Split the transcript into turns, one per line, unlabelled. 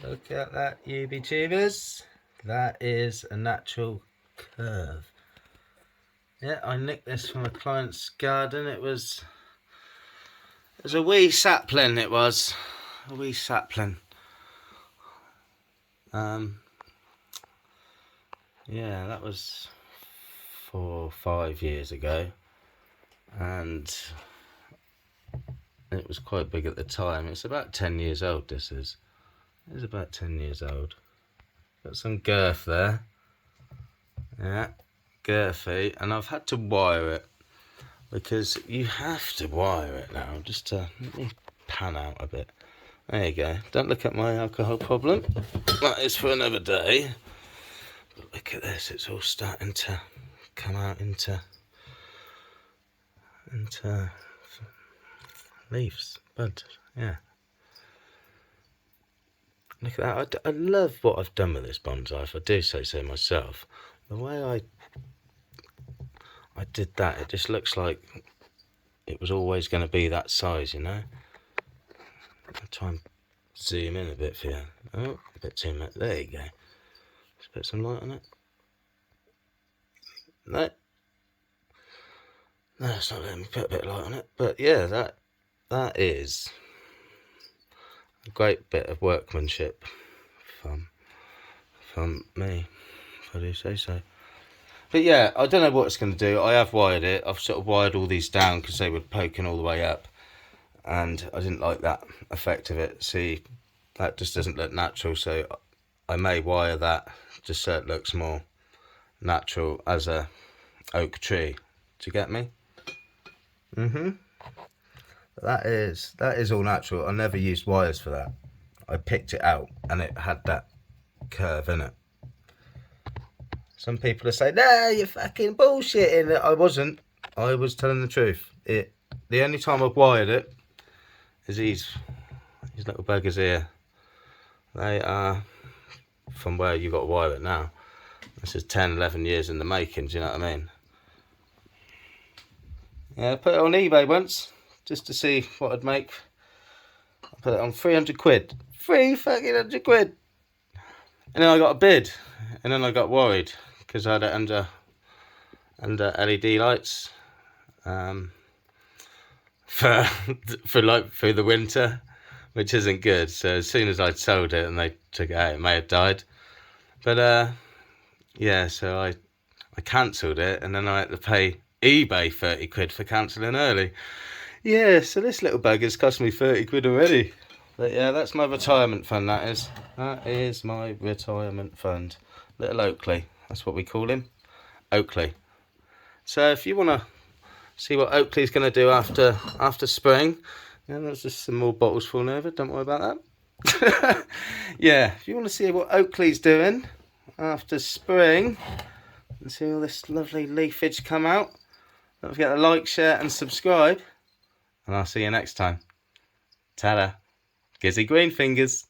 Look at that, UB-tubers. That is a natural curve. Yeah, I nicked this from a client's garden. It was a wee sapling, it was. A wee sapling. Yeah, that was 4 or 5 years ago. And it was quite big at the time. It's about 10 years old, this is. It is about 10 years old. Got some girth there. Yeah, girthy. And I've had to wire it, because you have to wire it now, just to let me pan out a bit. There you go. Don't look at my alcohol problem. That is for another day. But look at this, it's all starting to come out into leaves, buds. Yeah. Look at that. I love what I've done with this bonsai, if I do say so myself. The way I did that, it just looks like it was always going to be that size, you know. I'll try and zoom in a bit for you. Oh, a bit too much. There you go. Just put some light on it. No, it's not letting me put a bit of light on it. But yeah, that is a great bit of workmanship from me, if I do say so. But yeah, I don't know what it's going to do. I have wired it. I've sort of wired all these down because they were poking all the way up, and I didn't like that effect of it. See, that just doesn't look natural, so I may wire that just so it looks more natural as a oak tree. Do you get me? That is all natural. I never used wires for that. I picked it out and it had that curve in it. Some people are saying, "No, you're fucking bullshitting." I wasn't. I was telling the truth. The only time I've wired it is these little buggers here. They are from where you got to wire it now. This is 10, 11 years in the making. Do you know what I mean? Yeah, I put it on eBay once just to see what I'd make. I put it on 300 quid. 300 quid. And then I got a bid, and then I got worried because I had it under LED lights for like through the winter, which isn't good. So as soon as I'd sold it and they took it out, it may have died. But yeah, so I cancelled it, and then I had to pay eBay 30 quid for cancelling early. Yeah, so this little bugger's cost me 30 quid already. But yeah, that's my retirement fund, that is. That is my retirement fund. Little Oakley, that's what we call him. Oakley. So if you want to see what Oakley's going to do after spring, yeah, there's just some more bottles falling over, don't worry about that. Yeah, if you want to see what Oakley's doing after spring, and see all this lovely leafage come out, don't forget to like, share and subscribe. And I'll see you next time. Ta-da. Gizzy Green Fingers.